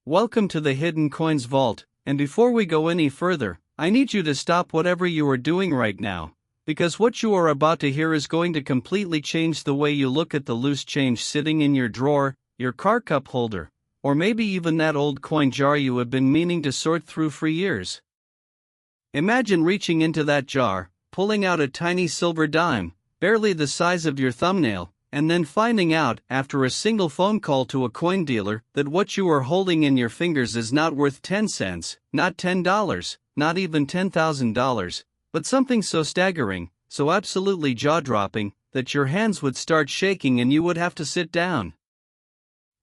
Welcome to the Hidden Coins Vault, and before we go any further, I need you to stop whatever you are doing right now, because what you are about to hear is going to completely change the way you look at the loose change sitting in your drawer, your car cup holder, or maybe even that old coin jar you have been meaning to sort through for years. Imagine reaching into that jar, pulling out a tiny silver dime, barely the size of your thumbnail, and then finding out, after a single phone call to a coin dealer, that what you are holding in your fingers is not worth 10 cents, not $10, not even $10,000, but something so staggering, so absolutely jaw-dropping, that your hands would start shaking and you would have to sit down.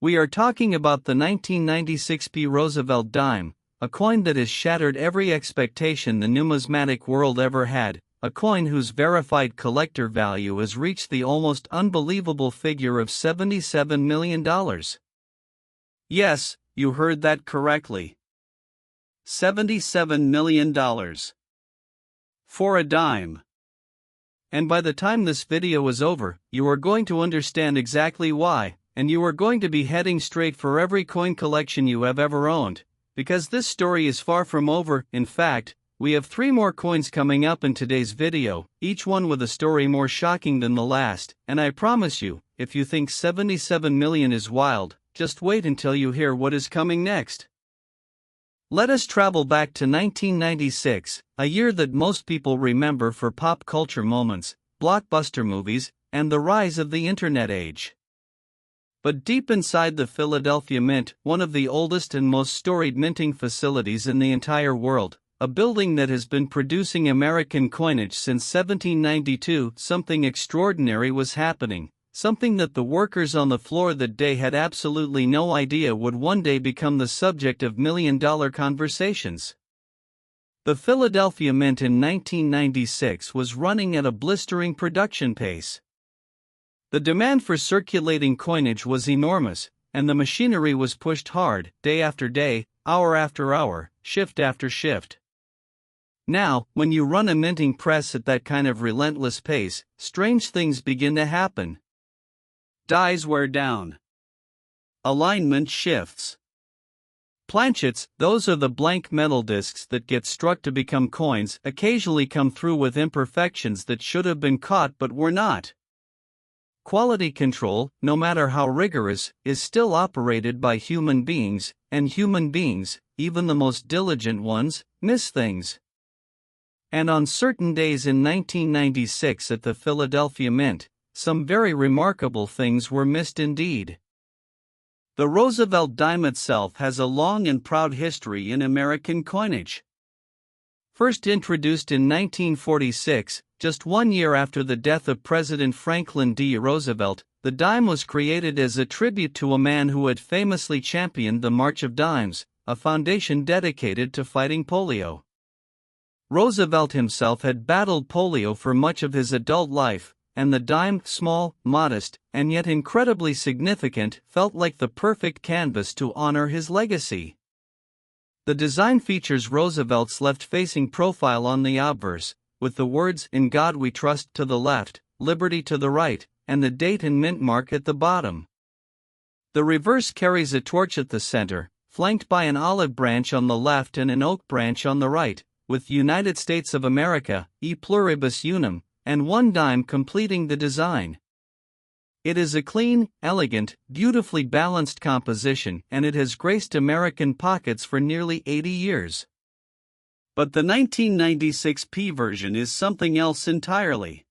We are talking about the 1996 Roosevelt Dime, a coin that has shattered every expectation the numismatic world ever had, a coin whose verified collector value has reached the almost unbelievable figure of $77 million. Yes, you heard that correctly. $77 million. For a dime. And by the time this video is over, you are going to understand exactly why, and you are going to be heading straight for every coin collection you have ever owned, because this story is far from over. In fact, we have 3 more coins coming up in today's video, each one with a story more shocking than the last, and I promise you, if you think 77 million is wild, just wait until you hear what is coming next. Let us travel back to 1996, a year that most people remember for pop culture moments, blockbuster movies, and the rise of the internet age. But deep inside the Philadelphia Mint, one of the oldest and most storied minting facilities in the entire world, a building that has been producing American coinage since 1792, something extraordinary was happening, something that the workers on the floor that day had absolutely no idea would one day become the subject of million-dollar conversations. The Philadelphia Mint in 1996 was running at a blistering production pace. The demand for circulating coinage was enormous, and the machinery was pushed hard, day after day, hour after hour, shift after shift. Now, when you run a minting press at that kind of relentless pace, strange things begin to happen. Dies wear down. Alignment shifts. Planchets, those are the blank metal discs that get struck to become coins, occasionally come through with imperfections that should have been caught but were not. Quality control, no matter how rigorous, is still operated by human beings, and human beings, even the most diligent ones, miss things. And on certain days in 1996 at the Philadelphia Mint, some very remarkable things were missed indeed. The Roosevelt Dime itself has a long and proud history in American coinage. First introduced in 1946, just 1 year after the death of President Franklin D. Roosevelt, the dime was created as a tribute to a man who had famously championed the March of Dimes, a foundation dedicated to fighting polio. Roosevelt himself had battled polio for much of his adult life, and the dime, small, modest, and yet incredibly significant, felt like the perfect canvas to honor his legacy. The design features Roosevelt's left-facing profile on the obverse, with the words "In God We Trust" to the left, "Liberty" to the right, and the date and mint mark at the bottom. The reverse carries a torch at the center, flanked by an olive branch on the left and an oak branch on the right, with United States of America, E pluribus unum, and 1 dime completing the design. It is a clean, elegant, beautifully balanced composition, and it has graced American pockets for nearly 80 years. But the 1996 P version is something else entirely.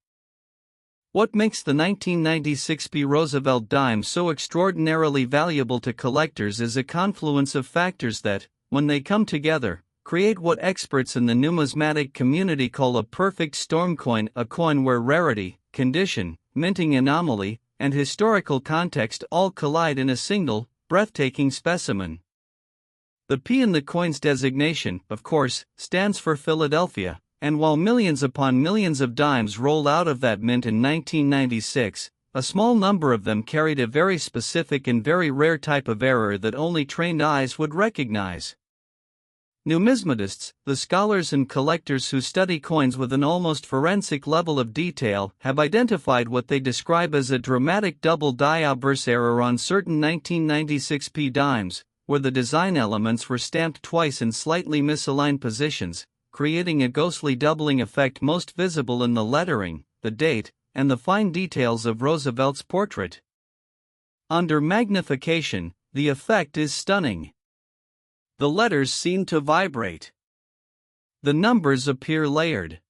What makes the 1996 P Roosevelt Dime so extraordinarily valuable to collectors is a confluence of factors that, when they come together, create what experts in the numismatic community call a perfect storm coin, a coin where rarity, condition, minting anomaly, and historical context all collide in a single, breathtaking specimen. The P in the coin's designation, of course, stands for Philadelphia, and while millions upon millions of dimes rolled out of that mint in 1996, a small number of them carried a very specific and very rare type of error that only trained eyes would recognize. Numismatists, the scholars and collectors who study coins with an almost forensic level of detail, have identified what they describe as a dramatic double die obverse error on certain 1996 P dimes, where the design elements were stamped twice in slightly misaligned positions, creating a ghostly doubling effect most visible in the lettering, the date, and the fine details of Roosevelt's portrait. Under magnification, the effect is stunning. The letters seem to vibrate. The numbers appear layered.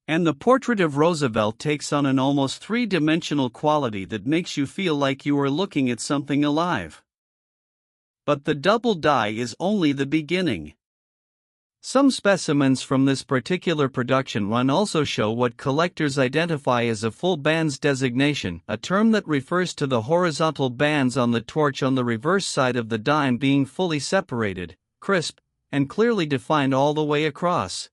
And the portrait of Roosevelt takes on an almost three-dimensional quality that makes you feel like you are looking at something alive. But the double die is only the beginning. Some specimens from this particular production run also show what collectors identify as a full bands designation, a term that refers to the horizontal bands on the torch on the reverse side of the dime being fully separated, crisp, and clearly defined all the way across.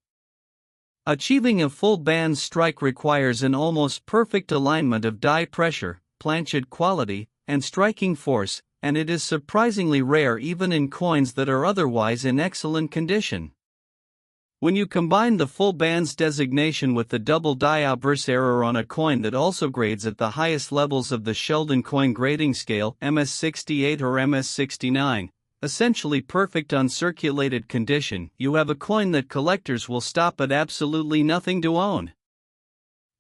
Achieving a full band strike requires an almost perfect alignment of die pressure, planchet quality, and striking force, and it is surprisingly rare even in coins that are otherwise in excellent condition. When you combine the full bands designation with the double die obverse error on a coin that also grades at the highest levels of the Sheldon coin grading scale, MS68 or MS69, essentially perfect uncirculated condition, you have a coin that collectors will stop at absolutely nothing to own.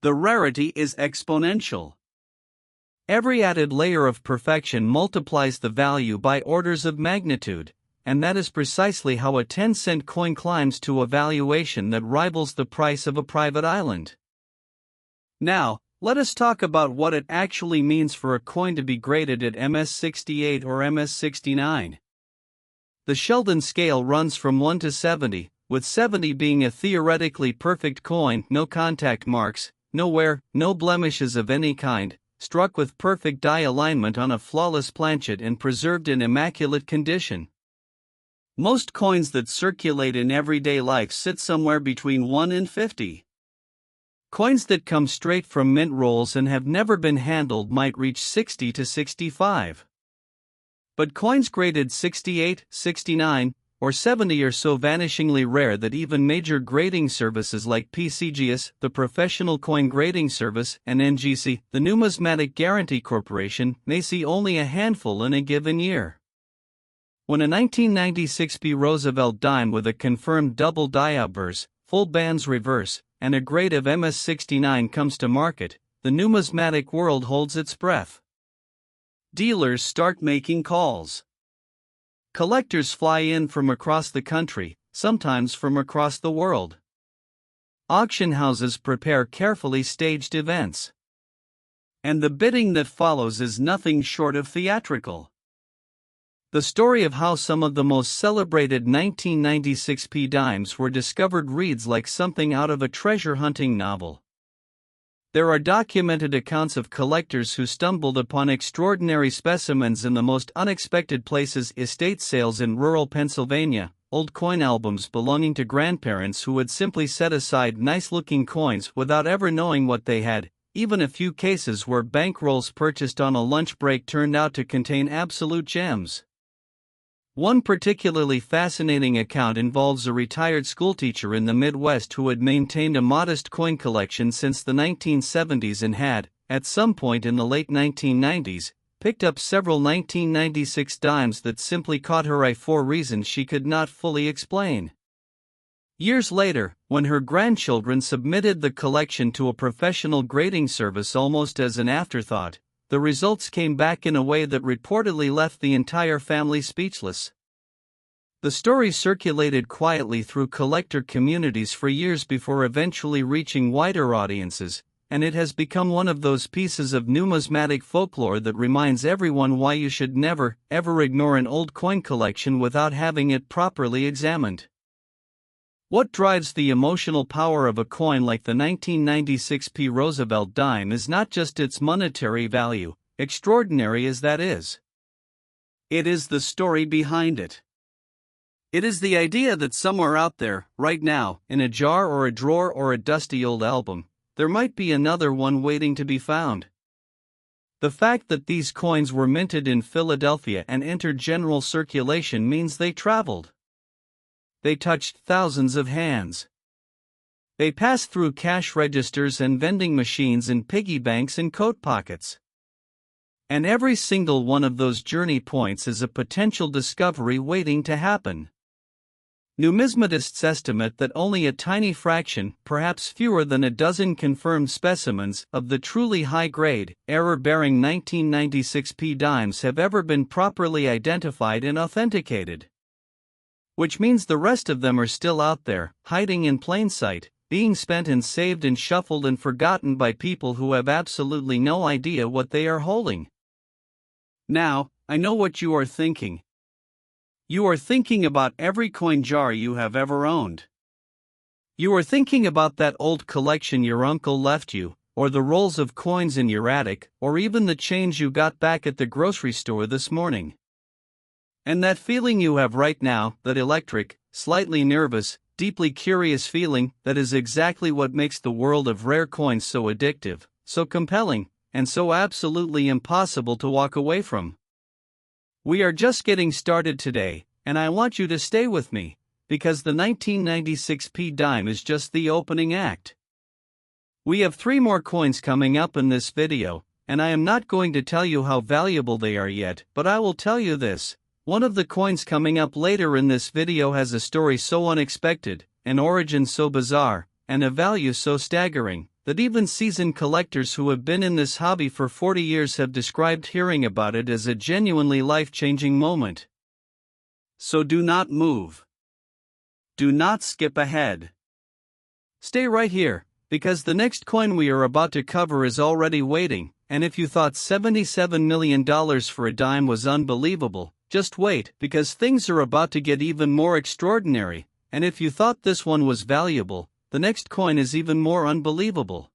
The rarity is exponential. Every added layer of perfection multiplies the value by orders of magnitude, and that is precisely how a 10-cent coin climbs to a valuation that rivals the price of a private island. Now, let us talk about what it actually means for a coin to be graded at MS68 or MS69. The Sheldon scale runs from 1 to 70, with 70 being a theoretically perfect coin, no contact marks, no wear, no blemishes of any kind, struck with perfect die alignment on a flawless planchet and preserved in immaculate condition. Most coins that circulate in everyday life sit somewhere between 1 and 50. Coins that come straight from mint rolls and have never been handled might reach 60 to 65. But coins graded 68, 69, or 70 are so vanishingly rare that even major grading services like PCGS, the Professional Coin Grading Service, and NGC, the Numismatic Guarantee Corporation, may see only a handful in a given year. When a 1996 B Roosevelt Dime with a confirmed double die obverse, full bands reverse, and a grade of MS69 comes to market, the numismatic world holds its breath. Dealers start making calls. Collectors fly in from across the country, sometimes from across the world. Auction houses prepare carefully staged events. And the bidding that follows is nothing short of theatrical. The story of how some of the most celebrated 1996 P dimes were discovered reads like something out of a treasure hunting novel. There are documented accounts of collectors who stumbled upon extraordinary specimens in the most unexpected places: estate sales in rural Pennsylvania, old coin albums belonging to grandparents who had simply set aside nice-looking coins without ever knowing what they had, even a few cases where bankrolls purchased on a lunch break turned out to contain absolute gems. One particularly fascinating account involves a retired schoolteacher in the Midwest who had maintained a modest coin collection since the 1970s and had, at some point in the late 1990s, picked up several 1996 dimes that simply caught her eye for reasons she could not fully explain. Years later, when her grandchildren submitted the collection to a professional grading service almost as an afterthought, the results came back in a way that reportedly left the entire family speechless. The story circulated quietly through collector communities for years before eventually reaching wider audiences, and it has become one of those pieces of numismatic folklore that reminds everyone why you should never, ever ignore an old coin collection without having it properly examined. What drives the emotional power of a coin like the 1996 P Roosevelt Dime is not just its monetary value, extraordinary as that is. It is the story behind it. It is the idea that somewhere out there, right now, in a jar or a drawer or a dusty old album, there might be another one waiting to be found. The fact that these coins were minted in Philadelphia and entered general circulation means they traveled. They touched thousands of hands. They passed through cash registers and vending machines and piggy banks and coat pockets. And every single one of those journey points is a potential discovery waiting to happen. Numismatists estimate that only a tiny fraction, perhaps fewer than a dozen confirmed specimens, of the truly high-grade, error-bearing 1996 P dimes have ever been properly identified and authenticated. Which means the rest of them are still out there, hiding in plain sight, being spent and saved and shuffled and forgotten by people who have absolutely no idea what they are holding. Now, I know what you are thinking. You are thinking about every coin jar you have ever owned. You are thinking about that old collection your uncle left you, or the rolls of coins in your attic, or even the change you got back at the grocery store this morning. And that feeling you have right now, that electric, slightly nervous, deeply curious feeling, that is exactly what makes the world of rare coins so addictive, so compelling, and so absolutely impossible to walk away from. We are just getting started today, and I want you to stay with me, because the 1996 P dime is just the opening act. We have 3 more coins coming up in this video, and I am not going to tell you how valuable they are yet, but I will tell you this: one of the coins coming up later in this video has a story so unexpected, an origin so bizarre, and a value so staggering, that even seasoned collectors who have been in this hobby for 40 years have described hearing about it as a genuinely life-changing moment. So do not move. Do not skip ahead. Stay right here, because the next coin we are about to cover is already waiting, and if you thought $77 million for a dime was unbelievable, just wait, because things are about to get even more extraordinary, and if you thought this one was valuable, the next coin is even more unbelievable.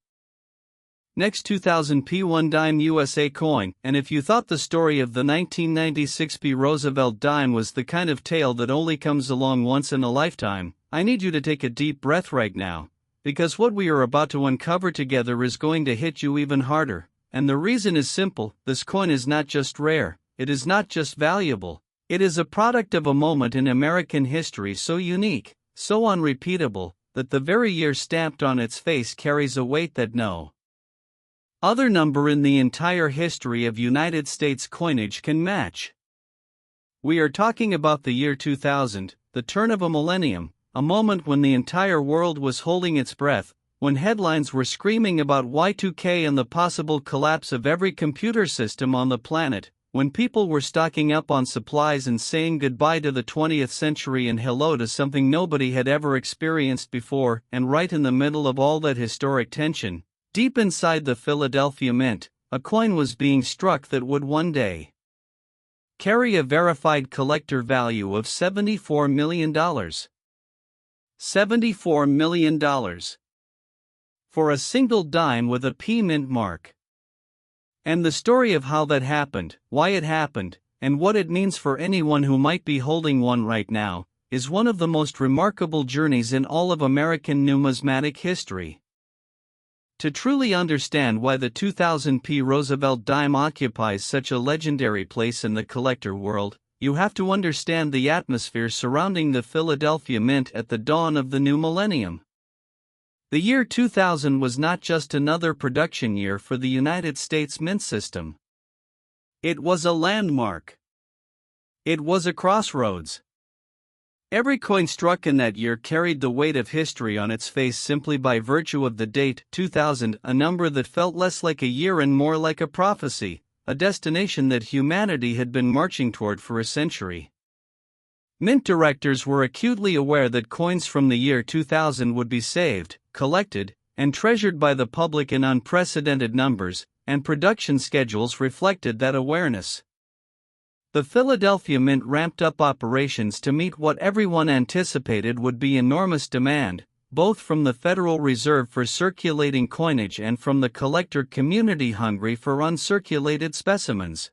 Next 2000 P1 Dime USA coin, and if you thought the story of the 1996 P Roosevelt Dime was the kind of tale that only comes along once in a lifetime, I need you to take a deep breath right now, because what we are about to uncover together is going to hit you even harder, and the reason is simple: this coin is not just rare, it is not just valuable, it is a product of a moment in American history so unique, so unrepeatable, that the very year stamped on its face carries a weight that no other number in the entire history of United States coinage can match. We are talking about the year 2000, the turn of a millennium, a moment when the entire world was holding its breath, when headlines were screaming about Y2K and the possible collapse of every computer system on the planet, when people were stocking up on supplies and saying goodbye to the 20th century and hello to something nobody had ever experienced before, and right in the middle of all that historic tension, deep inside the Philadelphia Mint, a coin was being struck that would one day carry a verified collector value of $74 million. $74 million. For a single dime with a P mint mark. And the story of how that happened, why it happened, and what it means for anyone who might be holding one right now, is one of the most remarkable journeys in all of American numismatic history. To truly understand why the 2000 P Roosevelt Dime occupies such a legendary place in the collector world, you have to understand the atmosphere surrounding the Philadelphia Mint at the dawn of the new millennium. The year 2000 was not just another production year for the United States mint system. It was a landmark. It was a crossroads. Every coin struck in that year carried the weight of history on its face simply by virtue of the date, 2000, a number that felt less like a year and more like a prophecy, a destination that humanity had been marching toward for a century. Mint directors were acutely aware that coins from the year 2000 would be saved, collected, and treasured by the public in unprecedented numbers, and production schedules reflected that awareness. The Philadelphia Mint ramped up operations to meet what everyone anticipated would be enormous demand, both from the Federal Reserve for circulating coinage and from the collector community hungry for uncirculated specimens.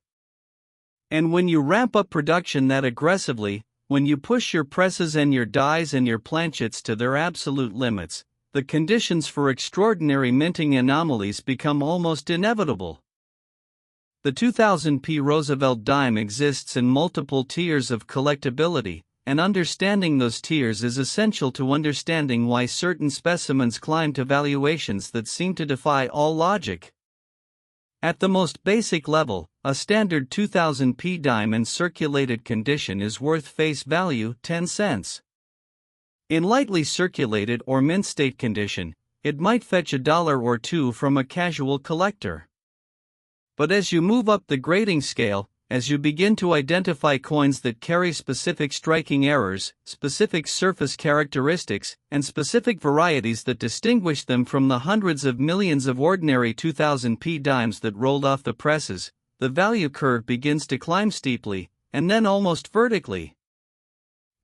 And when you ramp up production that aggressively, when you push your presses and your dies and your planchets to their absolute limits, the conditions for extraordinary minting anomalies become almost inevitable. The 2000 P Roosevelt Dime exists in multiple tiers of collectability, and understanding those tiers is essential to understanding why certain specimens climb to valuations that seem to defy all logic. At the most basic level, a standard 2000p dime in circulated condition is worth face value 10 cents. In lightly circulated or mint state condition, it might fetch $1 or $2 from a casual collector. But as you move up the grading scale, as you begin to identify coins that carry specific striking errors, specific surface characteristics, and specific varieties that distinguish them from the hundreds of millions of ordinary 2000p dimes that rolled off the presses, the value curve begins to climb steeply, and then almost vertically.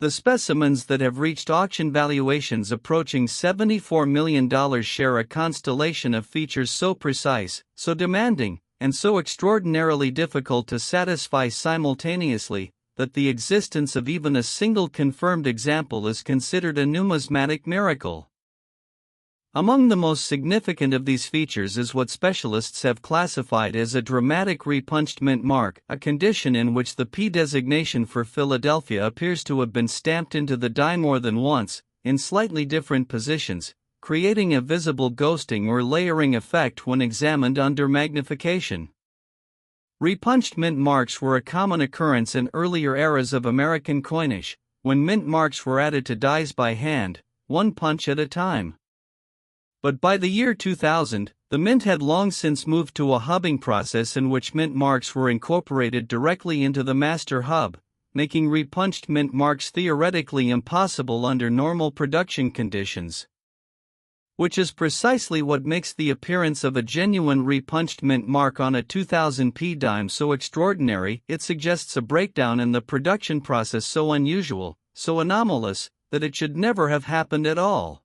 The specimens that have reached auction valuations approaching $74 million share a constellation of features so precise, so demanding, and so extraordinarily difficult to satisfy simultaneously, that the existence of even a single confirmed example is considered a numismatic miracle. Among the most significant of these features is what specialists have classified as a dramatic repunched mint mark, a condition in which the P designation for Philadelphia appears to have been stamped into the die more than once, in slightly different positions, creating a visible ghosting or layering effect when examined under magnification. Repunched mint marks were a common occurrence in earlier eras of American coinage, when mint marks were added to dies by hand, one punch at a time. But by the year 2000, the mint had long since moved to a hubbing process in which mint marks were incorporated directly into the master hub, making repunched mint marks theoretically impossible under normal production conditions. Which is precisely what makes the appearance of a genuine repunched mint mark on a 2000p dime so extraordinary. It suggests a breakdown in the production process so unusual, so anomalous, that it should never have happened at all.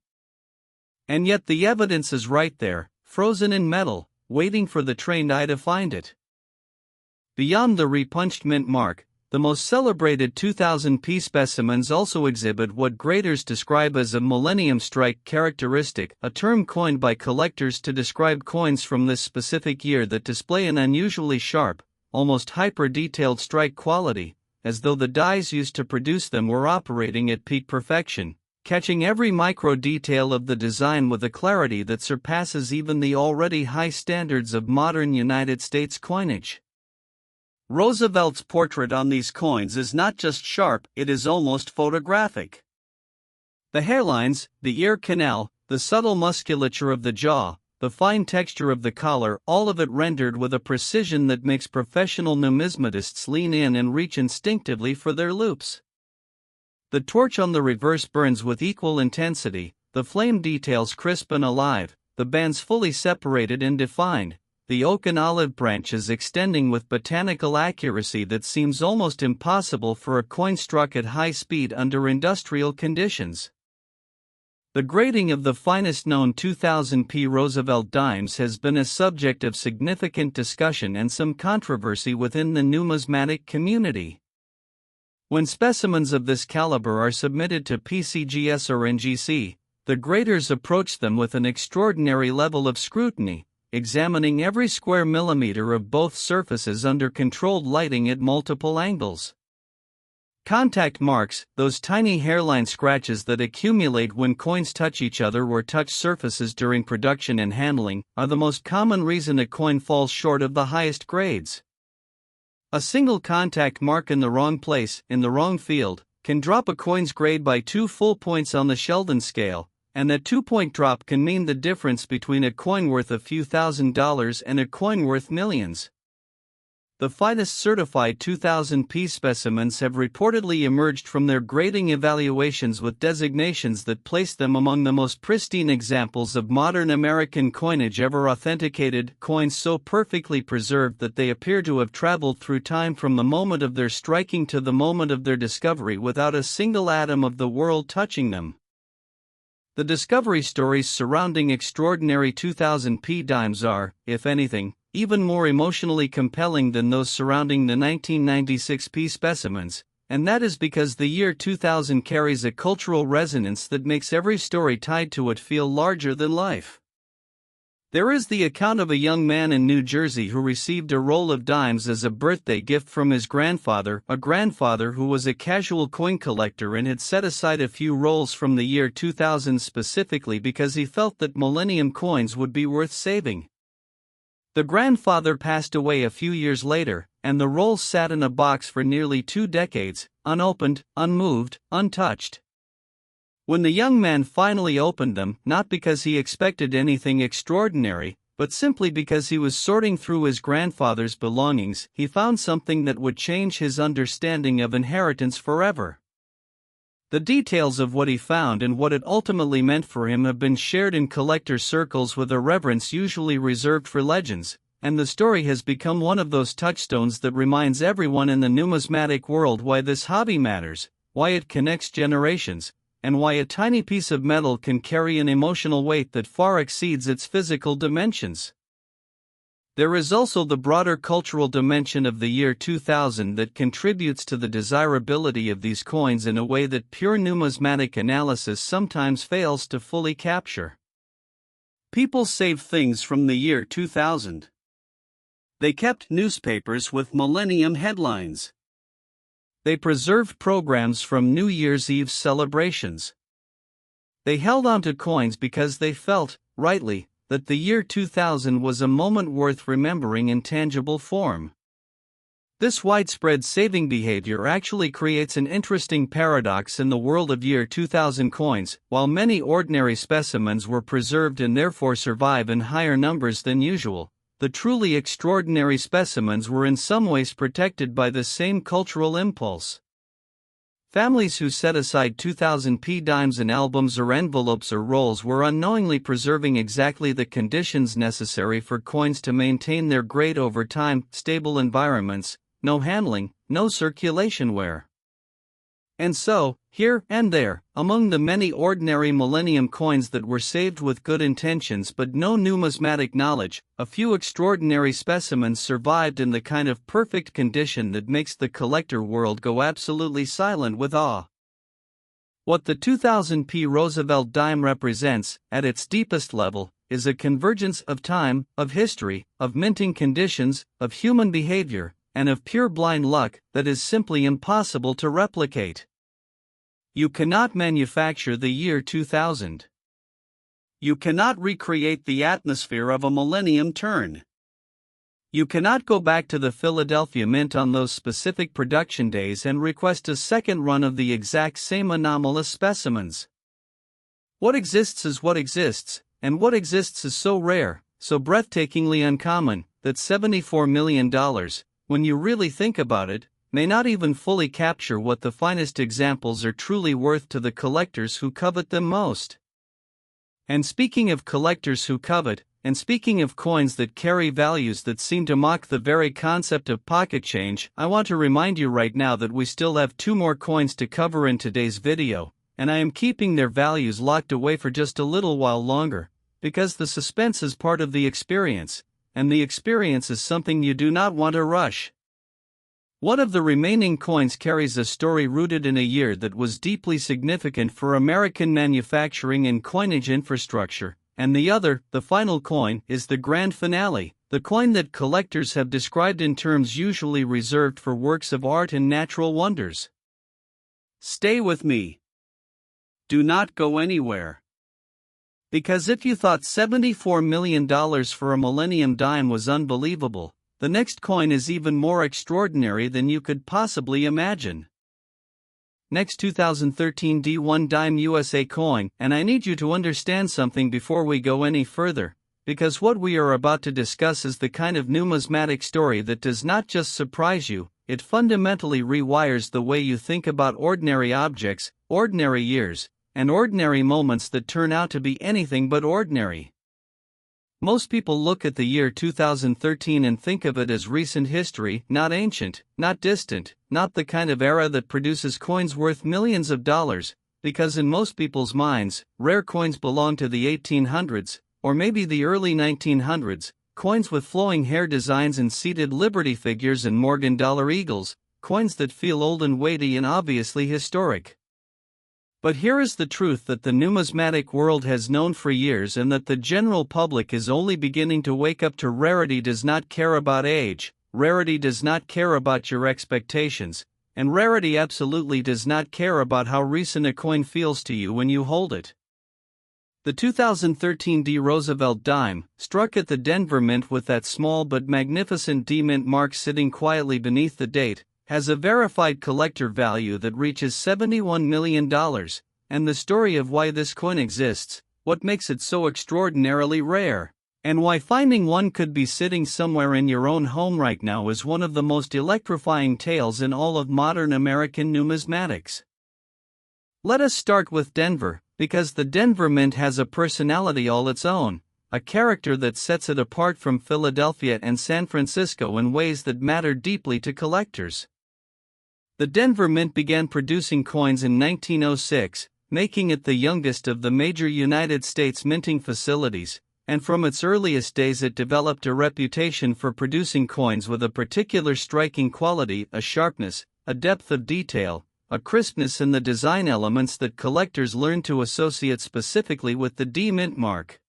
And yet the evidence is right there, frozen in metal, waiting for the trained eye to find it. Beyond the repunched mint mark, the most celebrated 2000p specimens also exhibit what graders describe as a millennium strike characteristic, a term coined by collectors to describe coins from this specific year that display an unusually sharp, almost hyper-detailed strike quality, as though the dies used to produce them were operating at peak perfection, catching every micro-detail of the design with a clarity that surpasses even the already high standards of modern United States coinage. Roosevelt's portrait on these coins is not just sharp, it is almost photographic. The hairlines, the ear canal, the subtle musculature of the jaw, the fine texture of the collar, all of it rendered with a precision that makes professional numismatists lean in and reach instinctively for their loops. The torch on the reverse burns with equal intensity, the flame details crisp and alive, the bands fully separated and defined, the oak and olive branches extending with botanical accuracy that seems almost impossible for a coin struck at high speed under industrial conditions. The grading of the finest known 2000p Roosevelt Dimes has been a subject of significant discussion and some controversy within the numismatic community. When specimens of this caliber are submitted to PCGS or NGC, the graders approach them with an extraordinary level of scrutiny, examining every square millimeter of both surfaces under controlled lighting at multiple angles. Contact marks, those tiny hairline scratches that accumulate when coins touch each other or touch surfaces during production and handling, are the most common reason a coin falls short of the highest grades. A single contact mark in the wrong place, in the wrong field, can drop a coin's grade by 2 full points on the Sheldon scale, and that 2-point drop can mean the difference between a coin worth a few $1,000s and a coin worth millions. The finest certified 2000p specimens have reportedly emerged from their grading evaluations with designations that place them among the most pristine examples of modern American coinage ever authenticated, coins so perfectly preserved that they appear to have traveled through time from the moment of their striking to the moment of their discovery without a single atom of the world touching them. The discovery stories surrounding extraordinary 2000p dimes are, if anything, even more emotionally compelling than those surrounding the 1996p specimens, and that is because the year 2000 carries a cultural resonance that makes every story tied to it feel larger than life. There is the account of a young man in New Jersey who received a roll of dimes as a birthday gift from his grandfather, a grandfather who was a casual coin collector and had set aside a few rolls from the year 2000 specifically because he felt that millennium coins would be worth saving. The grandfather passed away a few years later, and the rolls sat in a box for nearly 2 decades, unopened, unmoved, untouched. When the young man finally opened them, not because he expected anything extraordinary, but simply because he was sorting through his grandfather's belongings, he found something that would change his understanding of inheritance forever. The details of what he found and what it ultimately meant for him have been shared in collector circles with a reverence usually reserved for legends, and the story has become one of those touchstones that reminds everyone in the numismatic world why this hobby matters, why it connects generations, and why a tiny piece of metal can carry an emotional weight that far exceeds its physical dimensions. There is also the broader cultural dimension of the year 2000 that contributes to the desirability of these coins in a way that pure numismatic analysis sometimes fails to fully capture. People saved things from the year 2000. They kept newspapers with millennium headlines. They preserved programs from New Year's Eve celebrations. They held on to coins because they felt, rightly, that the year 2000 was a moment worth remembering in tangible form. This widespread saving behavior actually creates an interesting paradox in the world of year 2000 coins. While many ordinary specimens were preserved and therefore survive in higher numbers than usual, the truly extraordinary specimens were in some ways protected by the same cultural impulse. Families who set aside 2000p dimes in albums or envelopes or rolls were unknowingly preserving exactly the conditions necessary for coins to maintain their grade over time: stable environments, no handling, no circulation wear. And so, here and there, among the many ordinary millennium coins that were saved with good intentions but no numismatic knowledge, a few extraordinary specimens survived in the kind of perfect condition that makes the collector world go absolutely silent with awe. What the 2000p Roosevelt Dime represents, at its deepest level, is a convergence of time, of history, of minting conditions, of human behavior, and of pure blind luck that is simply impossible to replicate. You cannot manufacture the year 2000. You cannot recreate the atmosphere of a millennium turn. You cannot go back to the Philadelphia Mint on those specific production days and request a second run of the exact same anomalous specimens. What exists is what exists, and what exists is so rare, so breathtakingly uncommon, that $74 million, when you really think about it, may not even fully capture what the finest examples are truly worth to the collectors who covet them most. And speaking of collectors who covet, and speaking of coins that carry values that seem to mock the very concept of pocket change, I want to remind you right now that we still have 2 more coins to cover in today's video, and I am keeping their values locked away for just a little while longer, because the suspense is part of the experience, and the experience is something you do not want to rush. One of the remaining coins carries a story rooted in a year that was deeply significant for American manufacturing and coinage infrastructure, and the other, the final coin, is the grand finale, the coin that collectors have described in terms usually reserved for works of art and natural wonders. Stay with me. Do not go anywhere. Because if you thought $74 million for a Millennium Dime was unbelievable, the next coin is even more extraordinary than you could possibly imagine. Next 2013 D1 Dime USA coin, and I need you to understand something before we go any further, because what we are about to discuss is the kind of numismatic story that does not just surprise you, it fundamentally rewires the way you think about ordinary objects, ordinary years, and ordinary moments that turn out to be anything but ordinary. Most people look at the year 2013 and think of it as recent history, not ancient, not distant, not the kind of era that produces coins worth millions of dollars, because in most people's minds, rare coins belong to the 1800s, or maybe the early 1900s, coins with flowing hair designs and seated Liberty figures and Morgan dollar eagles, coins that feel old and weighty and obviously historic. But here is the truth that the numismatic world has known for years and that the general public is only beginning to wake up to: rarity does not care about age, rarity does not care about your expectations, and rarity absolutely does not care about how recent a coin feels to you when you hold it. The 2013 D. Roosevelt Dime, struck at the Denver Mint with that small but magnificent D Mint mark sitting quietly beneath the date, has a verified collector value that reaches $71 million, and the story of why this coin exists, what makes it so extraordinarily rare, and why finding one could be sitting somewhere in your own home right now is one of the most electrifying tales in all of modern American numismatics. Let us start with Denver, because the Denver Mint has a personality all its own, a character that sets it apart from Philadelphia and San Francisco in ways that matter deeply to collectors. The Denver Mint began producing coins in 1906, making it the youngest of the major United States minting facilities, and from its earliest days it developed a reputation for producing coins with a particular striking quality, a sharpness, a depth of detail, a crispness in the design elements that collectors learned to associate specifically with the D Mint mark.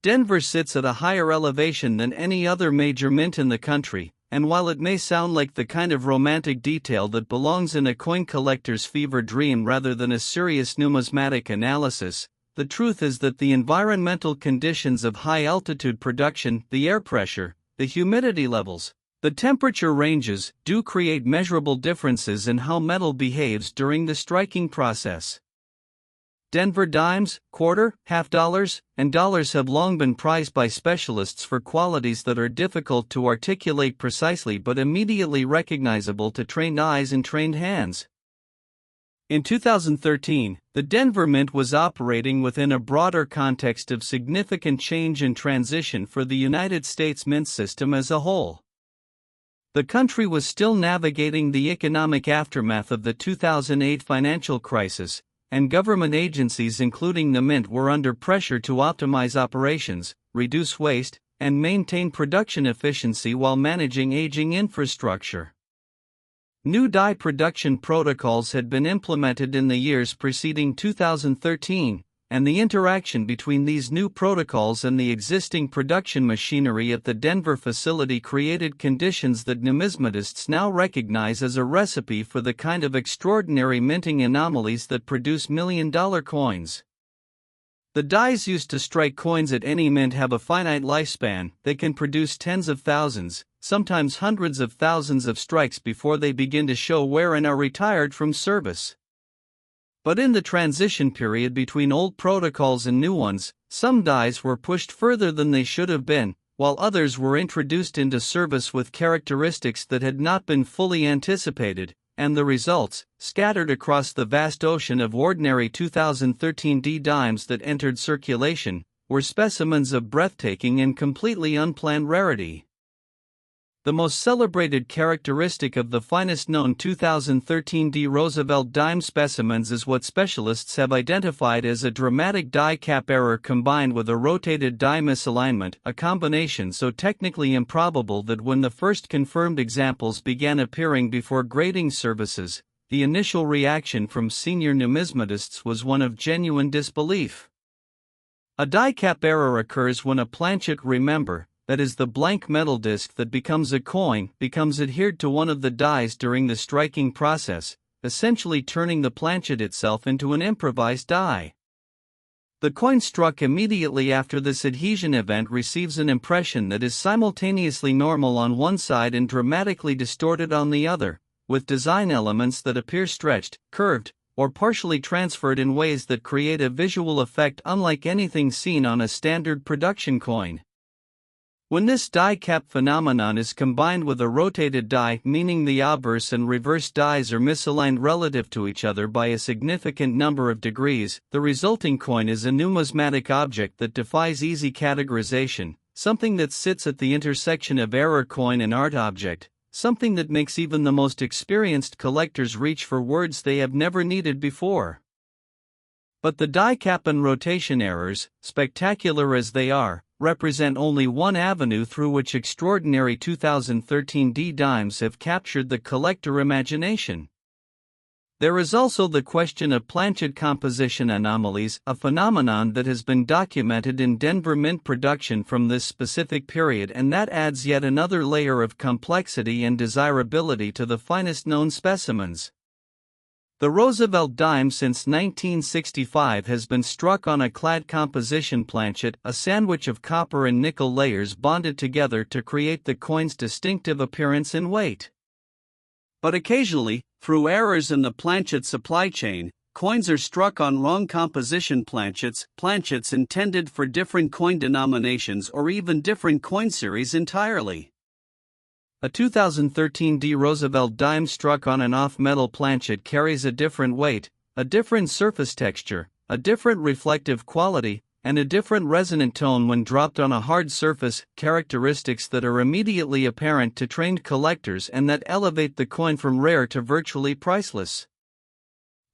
Denver sits at a higher elevation than any other major mint in the country, and while it may sound like the kind of romantic detail that belongs in a coin collector's fever dream rather than a serious numismatic analysis, the truth is that the environmental conditions of high-altitude production, the air pressure, the humidity levels, the temperature ranges, do create measurable differences in how metal behaves during the striking process. Denver dimes, quarter, half dollars, and dollars have long been prized by specialists for qualities that are difficult to articulate precisely but immediately recognizable to trained eyes and trained hands. In 2013, the Denver Mint was operating within a broader context of significant change and transition for the United States mint system as a whole. The country was still navigating the economic aftermath of the 2008 financial crisis, and government agencies including the Mint were under pressure to optimize operations, reduce waste, and maintain production efficiency while managing aging infrastructure. New die production protocols had been implemented in the years preceding 2013, and the interaction between these new protocols and the existing production machinery at the Denver facility created conditions that numismatists now recognize as a recipe for the kind of extraordinary minting anomalies that produce million-dollar coins. The dies used to strike coins at any mint have a finite lifespan. They can produce tens of thousands, sometimes hundreds of thousands of strikes before they begin to show wear and are retired from service. But in the transition period between old protocols and new ones, some dies were pushed further than they should have been, while others were introduced into service with characteristics that had not been fully anticipated, and the results, scattered across the vast ocean of ordinary 2013 D dimes that entered circulation, were specimens of breathtaking and completely unplanned rarity. The most celebrated characteristic of the finest known 2013 D. Roosevelt Dime specimens is what specialists have identified as a dramatic die cap error combined with a rotated die misalignment, a combination so technically improbable that when the first confirmed examples began appearing before grading services, the initial reaction from senior numismatists was one of genuine disbelief. A die cap error occurs when a planchet, remember, that is the blank metal disc that becomes a coin, becomes adhered to one of the dies during the striking process, essentially turning the planchet itself into an improvised die. The coin struck immediately after this adhesion event receives an impression that is simultaneously normal on one side and dramatically distorted on the other, with design elements that appear stretched, curved, or partially transferred in ways that create a visual effect unlike anything seen on a standard production coin. When this die cap phenomenon is combined with a rotated die, meaning the obverse and reverse dies are misaligned relative to each other by a significant number of degrees, the resulting coin is a numismatic object that defies easy categorization, something that sits at the intersection of error coin and art object, something that makes even the most experienced collectors reach for words they have never needed before. But the die cap and rotation errors, spectacular as they are, represent only one avenue through which extraordinary 2013 D dimes have captured the collector imagination. There is also the question of planchet composition anomalies, a phenomenon that has been documented in Denver Mint production from this specific period, and that adds yet another layer of complexity and desirability to the finest known specimens. The Roosevelt Dime since 1965 has been struck on a clad composition planchet, a sandwich of copper and nickel layers bonded together to create the coin's distinctive appearance and weight. But occasionally, through errors in the planchet supply chain, coins are struck on wrong composition planchets intended for different coin denominations or even different coin series entirely. A 2013 D Roosevelt Dime struck on an off-metal planchet carries a different weight, a different surface texture, a different reflective quality, and a different resonant tone when dropped on a hard surface, characteristics that are immediately apparent to trained collectors and that elevate the coin from rare to virtually priceless.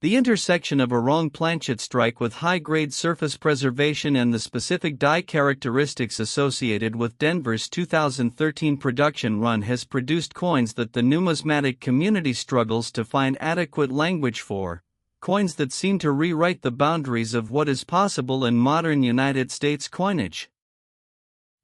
The intersection of a wrong planchet strike with high-grade surface preservation and the specific die characteristics associated with Denver's 2013 production run has produced coins that the numismatic community struggles to find adequate language for, coins that seem to rewrite the boundaries of what is possible in modern United States coinage.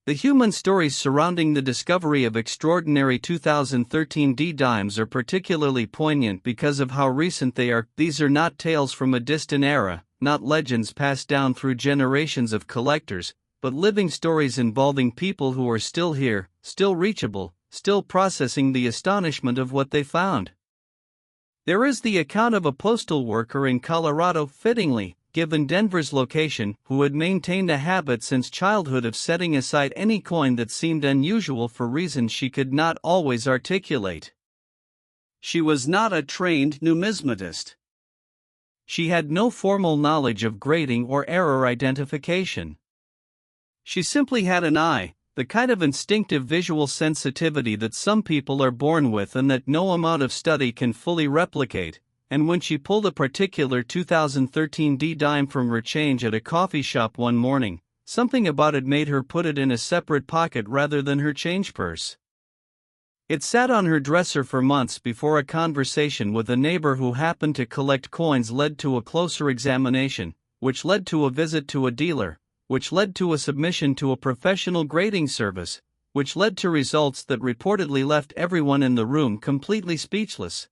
The human stories surrounding the discovery of extraordinary 2013 D dimes are particularly poignant because of how recent they are. These are not tales from a distant era, not legends passed down through generations of collectors, but living stories involving people who are still here, still reachable, still processing the astonishment of what they found. There is the account of a postal worker in Colorado, fittingly, given Denver's location, who had maintained a habit since childhood of setting aside any coin that seemed unusual for reasons she could not always articulate. She was not a trained numismatist. She had no formal knowledge of grading or error identification. She simply had an eye, the kind of instinctive visual sensitivity that some people are born with and that no amount of study can fully replicate. And when she pulled a particular 2013 D dime from her change at a coffee shop one morning, something about it made her put it in a separate pocket rather than her change purse. It sat on her dresser for months before a conversation with a neighbor who happened to collect coins led to a closer examination, which led to a visit to a dealer, which led to a submission to a professional grading service, which led to results that reportedly left everyone in the room completely speechless.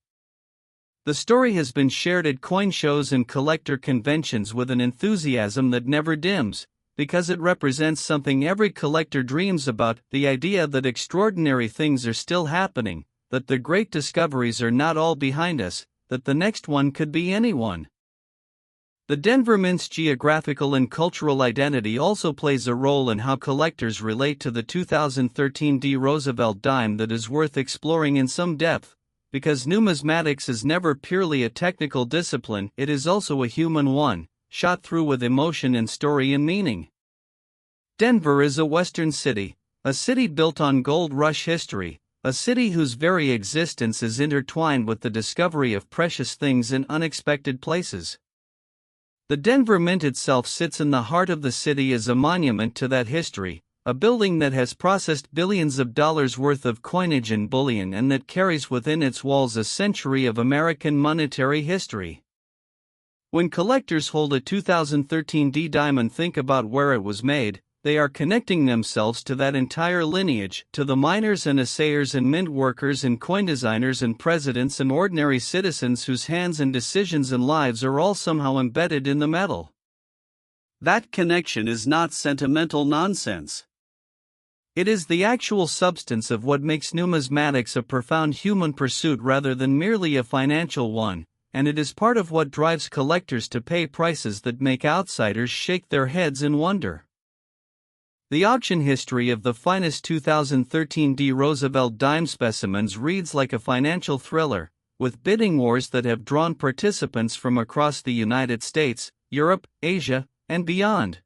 The story has been shared at coin shows and collector conventions with an enthusiasm that never dims, because it represents something every collector dreams about, the idea that extraordinary things are still happening, that the great discoveries are not all behind us, that the next one could be anyone. The Denver Mint's geographical and cultural identity also plays a role in how collectors relate to the 2013 D Roosevelt Dime that is worth exploring in some depth. Because numismatics is never purely a technical discipline, it is also a human one, shot through with emotion and story and meaning. Denver is a western city, a city built on gold rush history, a city whose very existence is intertwined with the discovery of precious things in unexpected places. The Denver Mint itself sits in the heart of the city as a monument to that history, a building that has processed billions of dollars worth of coinage and bullion and that carries within its walls a century of American monetary history. When collectors hold a 2013 D dime and think about where it was made, they are connecting themselves to that entire lineage, to the miners and assayers and mint workers and coin designers and presidents and ordinary citizens whose hands and decisions and lives are all somehow embedded in the metal. That connection is not sentimental nonsense. It is the actual substance of what makes numismatics a profound human pursuit rather than merely a financial one, and it is part of what drives collectors to pay prices that make outsiders shake their heads in wonder. The auction history of the finest 2013 D Roosevelt Dime specimens reads like a financial thriller, with bidding wars that have drawn participants from across the United States, Europe, Asia, and beyond.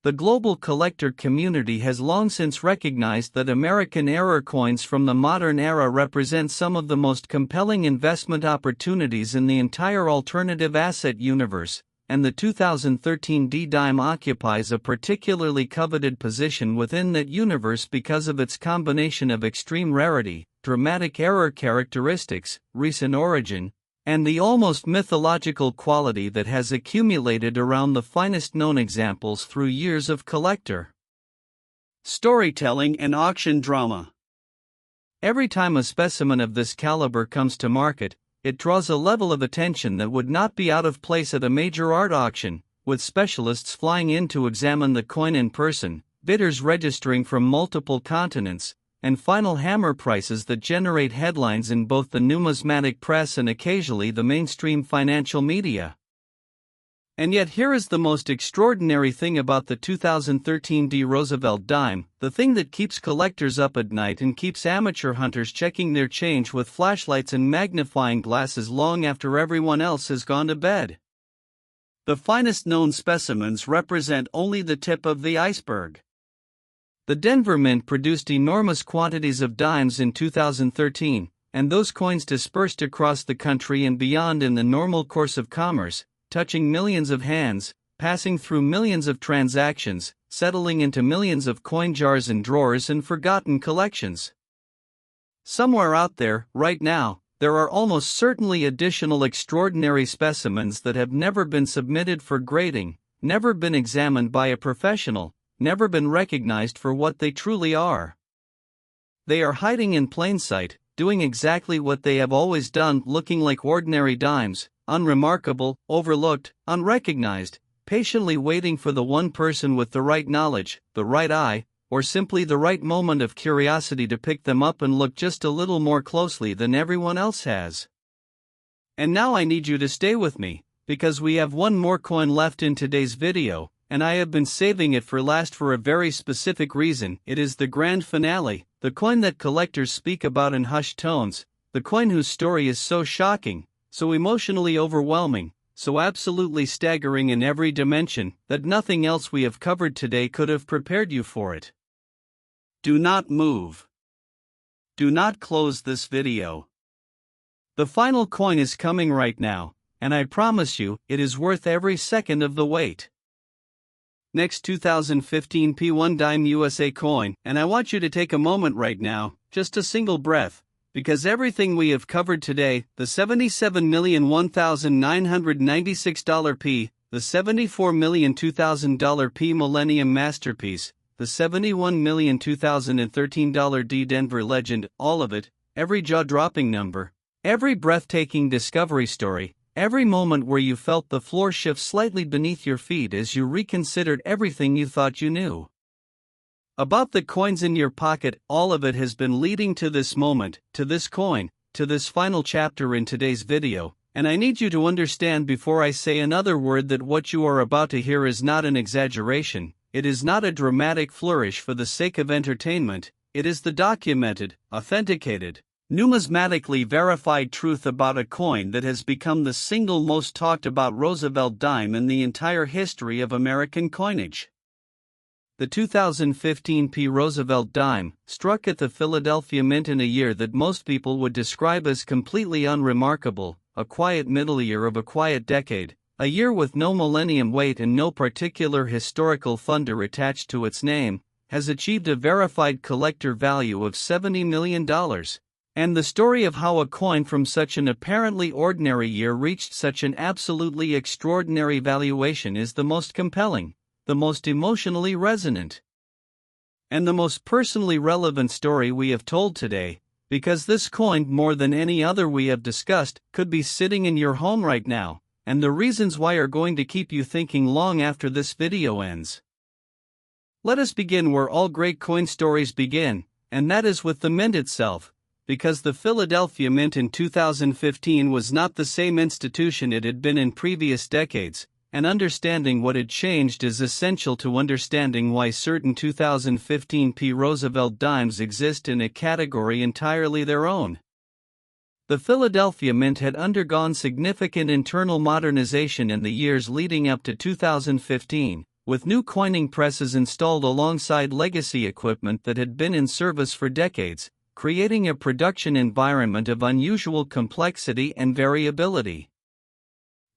The global collector community has long since recognized that American error coins from the modern era represent some of the most compelling investment opportunities in the entire alternative asset universe, and the 2013 D dime occupies a particularly coveted position within that universe because of its combination of extreme rarity, dramatic error characteristics, recent origin, and the almost mythological quality that has accumulated around the finest known examples through years of collector storytelling and auction drama. Every time a specimen of this caliber comes to market, it draws a level of attention that would not be out of place at a major art auction, with specialists flying in to examine the coin in person, bidders registering from multiple continents, and final hammer prices that generate headlines in both the numismatic press and occasionally the mainstream financial media. And yet here is the most extraordinary thing about the 2013 D Roosevelt Dime, the thing that keeps collectors up at night and keeps amateur hunters checking their change with flashlights and magnifying glasses long after everyone else has gone to bed. The finest known specimens represent only the tip of the iceberg. The Denver Mint produced enormous quantities of dimes in 2013, and those coins dispersed across the country and beyond in the normal course of commerce, touching millions of hands, passing through millions of transactions, settling into millions of coin jars and drawers and forgotten collections. Somewhere out there, right now, there are almost certainly additional extraordinary specimens that have never been submitted for grading, never been examined by a professional, never been recognized for what they truly are. They are hiding in plain sight, doing exactly what they have always done, looking like ordinary dimes, unremarkable, overlooked, unrecognized, patiently waiting for the one person with the right knowledge, the right eye, or simply the right moment of curiosity to pick them up and look just a little more closely than everyone else has. And now I need you to stay with me, because we have one more coin left in today's video, and I have been saving it for last for a very specific reason. It is the grand finale, the coin that collectors speak about in hushed tones, the coin whose story is so shocking, so emotionally overwhelming, so absolutely staggering in every dimension, that nothing else we have covered today could have prepared you for it. Do not move. Do not close this video. The final coin is coming right now, and I promise you, it is worth every second of the wait. Next 2015 P1 Dime USA coin, and I want you to take a moment right now, just a single breath, because everything we have covered today, the $77,001,996 P, the $74,002,000 P Millennium Masterpiece, the $71,002,013 D Denver Legend, all of it, every jaw-dropping number, every breathtaking discovery story, every moment where you felt the floor shift slightly beneath your feet as you reconsidered everything you thought you knew about the coins in your pocket, all of it has been leading to this moment, to this coin, to this final chapter in today's video, and I need you to understand before I say another word that what you are about to hear is not an exaggeration, it is not a dramatic flourish for the sake of entertainment, it is the documented, authenticated, numismatically verified truth about a coin that has become the single most talked about Roosevelt dime in the entire history of American coinage. The 2015 P. Roosevelt Dime, struck at the Philadelphia Mint in a year that most people would describe as completely unremarkable, a quiet middle year of a quiet decade, a year with no millennium weight and no particular historical thunder attached to its name, has achieved a verified collector value of $70 million. And the story of how a coin from such an apparently ordinary year reached such an absolutely extraordinary valuation is the most compelling, the most emotionally resonant, and the most personally relevant story we have told today, because this coin, more than any other we have discussed, could be sitting in your home right now, and the reasons why are going to keep you thinking long after this video ends. Let us begin where all great coin stories begin, and that is with the mint itself, because the Philadelphia Mint in 2015 was not the same institution it had been in previous decades, and understanding what had changed is essential to understanding why certain 2015 P. Roosevelt dimes exist in a category entirely their own. The Philadelphia Mint had undergone significant internal modernization in the years leading up to 2015, with new coining presses installed alongside legacy equipment that had been in service for decades, creating a production environment of unusual complexity and variability.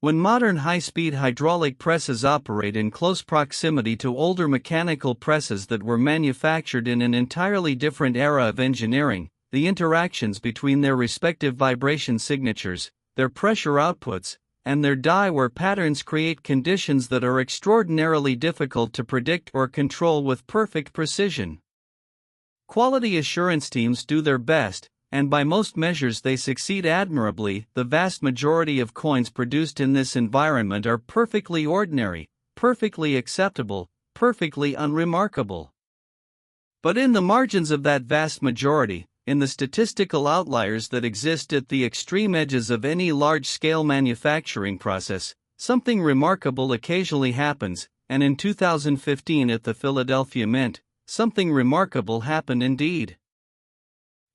When modern high-speed hydraulic presses operate in close proximity to older mechanical presses that were manufactured in an entirely different era of engineering, the interactions between their respective vibration signatures, their pressure outputs, and their die-wear patterns create conditions that are extraordinarily difficult to predict or control with perfect precision. Quality assurance teams do their best, and by most measures they succeed admirably. The vast majority of coins produced in this environment are perfectly ordinary, perfectly acceptable, perfectly unremarkable. But in the margins of that vast majority, in the statistical outliers that exist at the extreme edges of any large-scale manufacturing process, something remarkable occasionally happens, and in 2015 at the Philadelphia Mint, something remarkable happened indeed.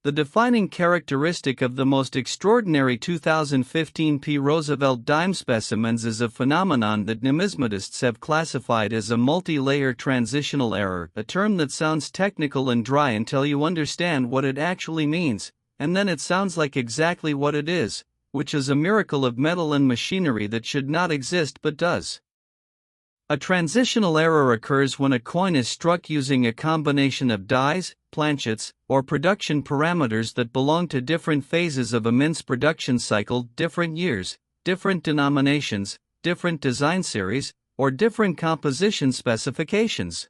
The defining characteristic of the most extraordinary 2015 P. Roosevelt Dime specimens is a phenomenon that numismatists have classified as a multi-layer transitional error, a term that sounds technical and dry until you understand what it actually means, and then it sounds like exactly what it is, which is a miracle of metal and machinery that should not exist but does. A transitional error occurs when a coin is struck using a combination of dies, planchets, or production parameters that belong to different phases of a mint's production cycle, different years, different denominations, different design series, or different composition specifications.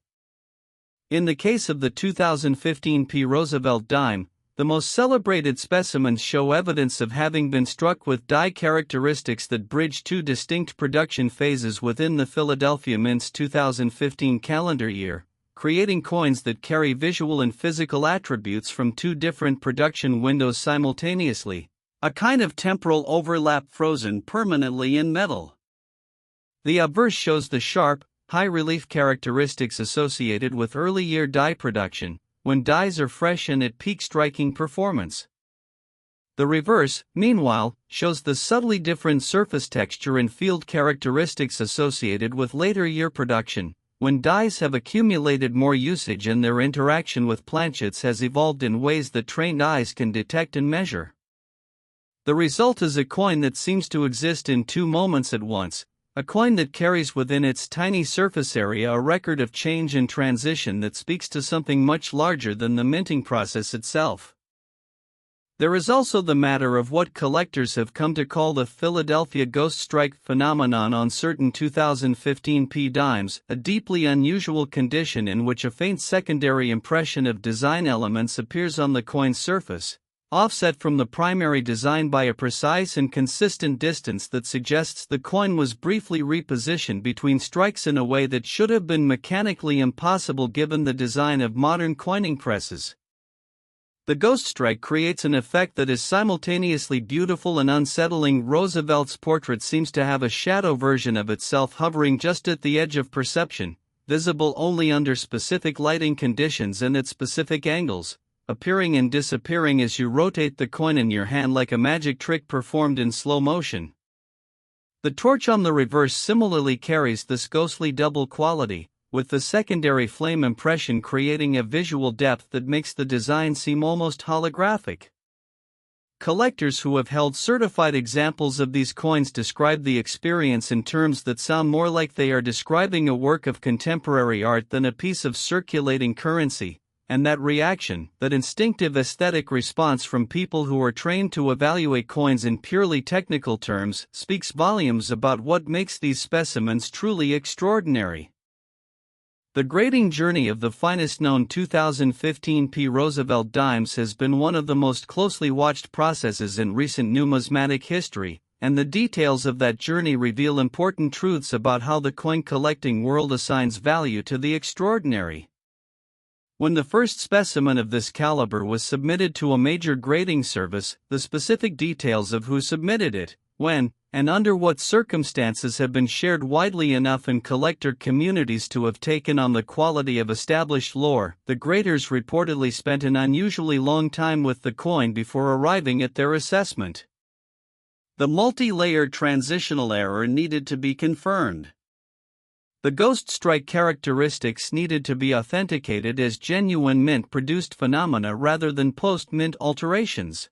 In the case of the 2015 P. Roosevelt Dime, the most celebrated specimens show evidence of having been struck with die characteristics that bridge two distinct production phases within the Philadelphia Mint's 2015 calendar year, creating coins that carry visual and physical attributes from two different production windows simultaneously, a kind of temporal overlap frozen permanently in metal. The obverse shows the sharp, high-relief characteristics associated with early-year die production, when dies are fresh and at peak striking performance. The reverse, meanwhile, shows the subtly different surface texture and field characteristics associated with later year production, when dies have accumulated more usage and their interaction with planchets has evolved in ways that trained eyes can detect and measure. The result is a coin that seems to exist in two moments at once, a coin that carries within its tiny surface area a record of change and transition that speaks to something much larger than the minting process itself. There is also the matter of what collectors have come to call the Philadelphia ghost strike phenomenon on certain 2015 P dimes, a deeply unusual condition in which a faint secondary impression of design elements appears on the coin's surface, offset from the primary design by a precise and consistent distance that suggests the coin was briefly repositioned between strikes in a way that should have been mechanically impossible given the design of modern coining presses. The ghost strike creates an effect that is simultaneously beautiful and unsettling. Roosevelt's portrait seems to have a shadow version of itself hovering just at the edge of perception, visible only under specific lighting conditions and at specific angles, appearing and disappearing as you rotate the coin in your hand like a magic trick performed in slow motion. The torch on the reverse similarly carries this ghostly double quality, with the secondary flame impression creating a visual depth that makes the design seem almost holographic. Collectors who have held certified examples of these coins describe the experience in terms that sound more like they are describing a work of contemporary art than a piece of circulating currency. And that reaction, that instinctive aesthetic response from people who are trained to evaluate coins in purely technical terms, speaks volumes about what makes these specimens truly extraordinary. The grading journey of the finest known 2015 P. Roosevelt Dimes has been one of the most closely watched processes in recent numismatic history, and the details of that journey reveal important truths about how the coin collecting world assigns value to the extraordinary. When the first specimen of this caliber was submitted to a major grading service, the specific details of who submitted it, when, and under what circumstances have been shared widely enough in collector communities to have taken on the quality of established lore. The graders reportedly spent an unusually long time with the coin before arriving at their assessment. The multi-layer transitional error needed to be confirmed. The ghost strike characteristics needed to be authenticated as genuine mint-produced phenomena rather than post-mint alterations.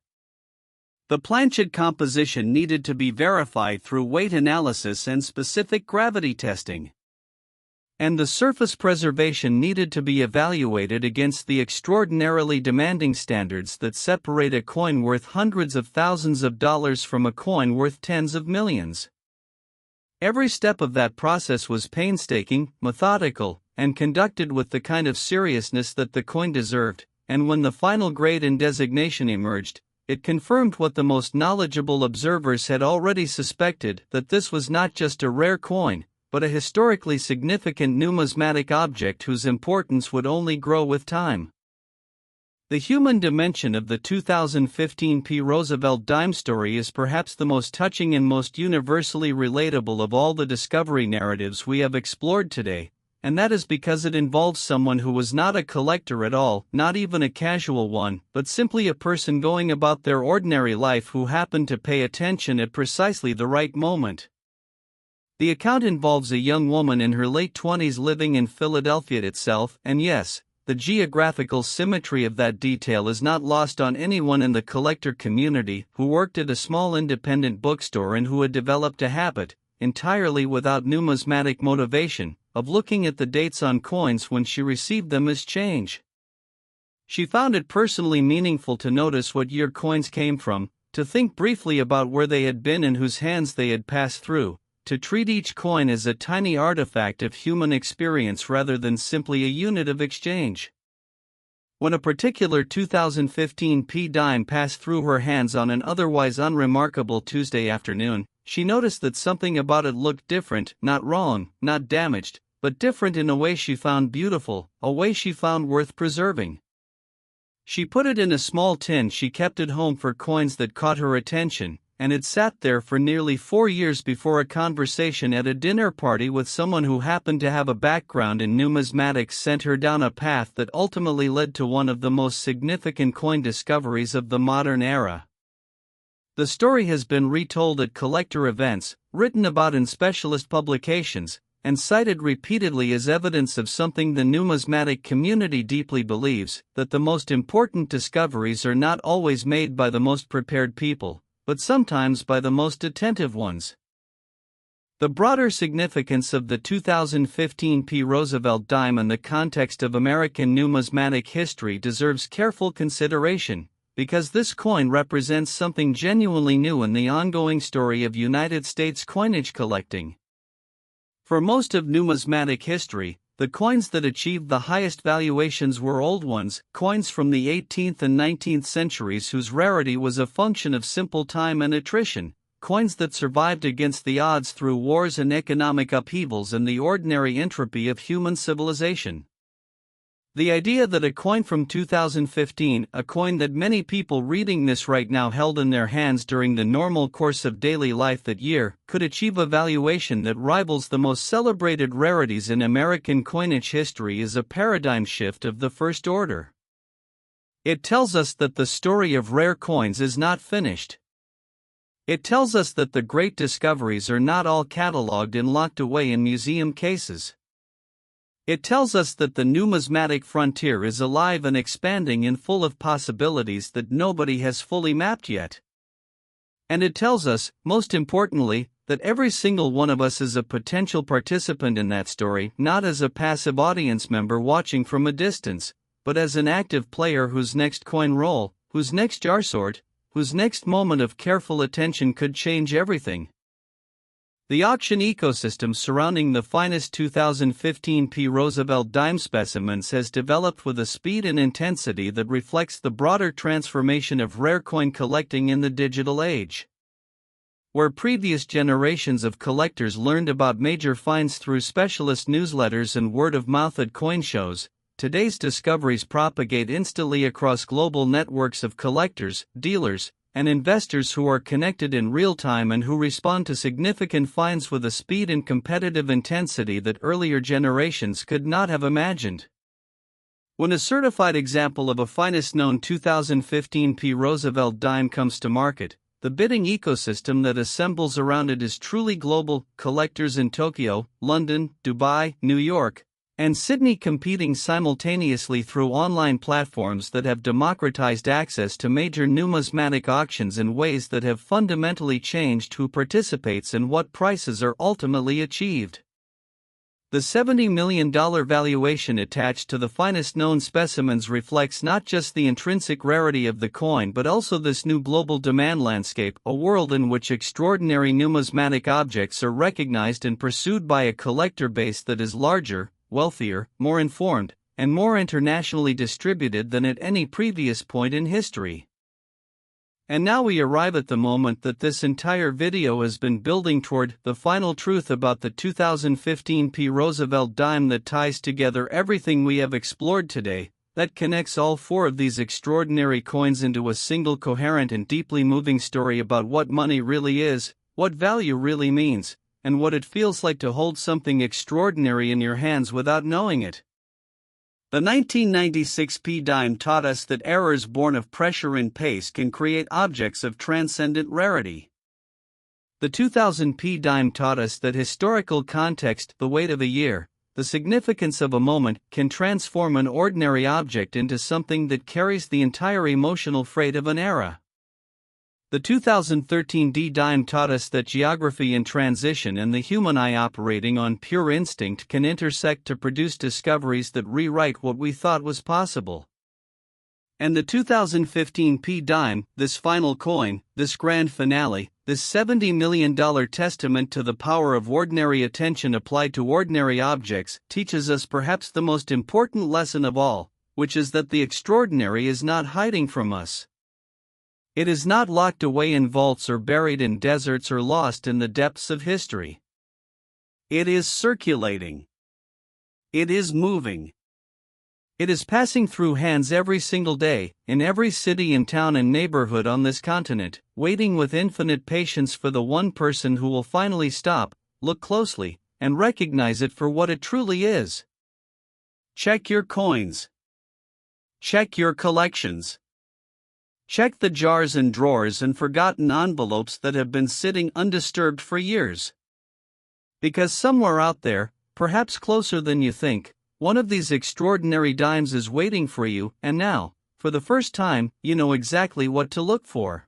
The planchet composition needed to be verified through weight analysis and specific gravity testing. And the surface preservation needed to be evaluated against the extraordinarily demanding standards that separate a coin worth hundreds of thousands of dollars from a coin worth tens of millions. Every step of that process was painstaking, methodical, and conducted with the kind of seriousness that the coin deserved, and when the final grade and designation emerged, it confirmed what the most knowledgeable observers had already suspected, that this was not just a rare coin, but a historically significant numismatic object whose importance would only grow with time. The human dimension of the 2015 P. Roosevelt Dime story is perhaps the most touching and most universally relatable of all the discovery narratives we have explored today, and that is because it involves someone who was not a collector at all, not even a casual one, but simply a person going about their ordinary life who happened to pay attention at precisely the right moment. The account involves a young woman in her late 20s living in Philadelphia itself, and yes, the geographical symmetry of that detail is not lost on anyone in the collector community who worked at a small independent bookstore and who had developed a habit, entirely without numismatic motivation, of looking at the dates on coins when she received them as change. She found it personally meaningful to notice what year coins came from, to think briefly about where they had been and whose hands they had passed through, to treat each coin as a tiny artifact of human experience rather than simply a unit of exchange. When a particular 2015 P dime passed through her hands on an otherwise unremarkable Tuesday afternoon, she noticed that something about it looked different, not wrong, not damaged, but different in a way she found beautiful, a way she found worth preserving. She put it in a small tin she kept at home for coins that caught her attention, and it sat there for nearly 4 years before a conversation at a dinner party with someone who happened to have a background in numismatics sent her down a path that ultimately led to one of the most significant coin discoveries of the modern era. The story has been retold at collector events, written about in specialist publications, and cited repeatedly as evidence of something the numismatic community deeply believes, that the most important discoveries are not always made by the most prepared people, but sometimes by the most attentive ones. The broader significance of the 2015 P. Roosevelt Dime in the context of American numismatic history deserves careful consideration, because this coin represents something genuinely new in the ongoing story of United States coinage collecting. For most of numismatic history, the coins that achieved the highest valuations were old ones, coins from the 18th and 19th centuries whose rarity was a function of simple time and attrition, coins that survived against the odds through wars and economic upheavals and the ordinary entropy of human civilization. The idea that a coin from 2015, a coin that many people reading this right now held in their hands during the normal course of daily life that year, could achieve a valuation that rivals the most celebrated rarities in American coinage history is a paradigm shift of the first order. It tells us that the story of rare coins is not finished. It tells us that the great discoveries are not all catalogued and locked away in museum cases. It tells us that the numismatic frontier is alive and expanding and full of possibilities that nobody has fully mapped yet. And it tells us, most importantly, that every single one of us is a potential participant in that story, not as a passive audience member watching from a distance, but as an active player whose next coin roll, whose next jar sort, whose next moment of careful attention could change everything. The auction ecosystem surrounding the finest 2015 P. Roosevelt Dime specimens has developed with a speed and intensity that reflects the broader transformation of rare coin collecting in the digital age. Where previous generations of collectors learned about major finds through specialist newsletters and word of mouth at coin shows, today's discoveries propagate instantly across global networks of collectors, dealers, and investors who are connected in real time and who respond to significant finds with a speed and competitive intensity that earlier generations could not have imagined. When a certified example of a finest known 2015 P. Roosevelt Dime comes to market, the bidding ecosystem that assembles around it is truly global, collectors in Tokyo, London, Dubai, New York, and Sydney competing simultaneously through online platforms that have democratized access to major numismatic auctions in ways that have fundamentally changed who participates and what prices are ultimately achieved. The $70 million valuation attached to the finest known specimens reflects not just the intrinsic rarity of the coin but also this new global demand landscape, a world in which extraordinary numismatic objects are recognized and pursued by a collector base that is larger, wealthier, more informed, and more internationally distributed than at any previous point in history. And now we arrive at the moment that this entire video has been building toward, the final truth about the 2015 Roosevelt Dime that ties together everything we have explored today, that connects all four of these extraordinary coins into a single coherent and deeply moving story about what money really is, what value really means, and what it feels like to hold something extraordinary in your hands without knowing it. The 1996 Dime taught us that errors born of pressure and pace can create objects of transcendent rarity. The 2000 Dime taught us that historical context, the weight of a year, the significance of a moment, can transform an ordinary object into something that carries the entire emotional freight of an era. The 2013 Dime taught us that geography in transition and the human eye operating on pure instinct can intersect to produce discoveries that rewrite what we thought was possible. And the 2015 Dime, this final coin, this grand finale, this $70 million testament to the power of ordinary attention applied to ordinary objects, teaches us perhaps the most important lesson of all, which is that the extraordinary is not hiding from us. It is not locked away in vaults or buried in deserts or lost in the depths of history. It is circulating. It is moving. It is passing through hands every single day, in every city and town and neighborhood on this continent, waiting with infinite patience for the one person who will finally stop, look closely, and recognize it for what it truly is. Check your coins. Check your collections. Check the jars and drawers and forgotten envelopes that have been sitting undisturbed for years. Because somewhere out there, perhaps closer than you think, one of these extraordinary dimes is waiting for you, and now, for the first time, you know exactly what to look for.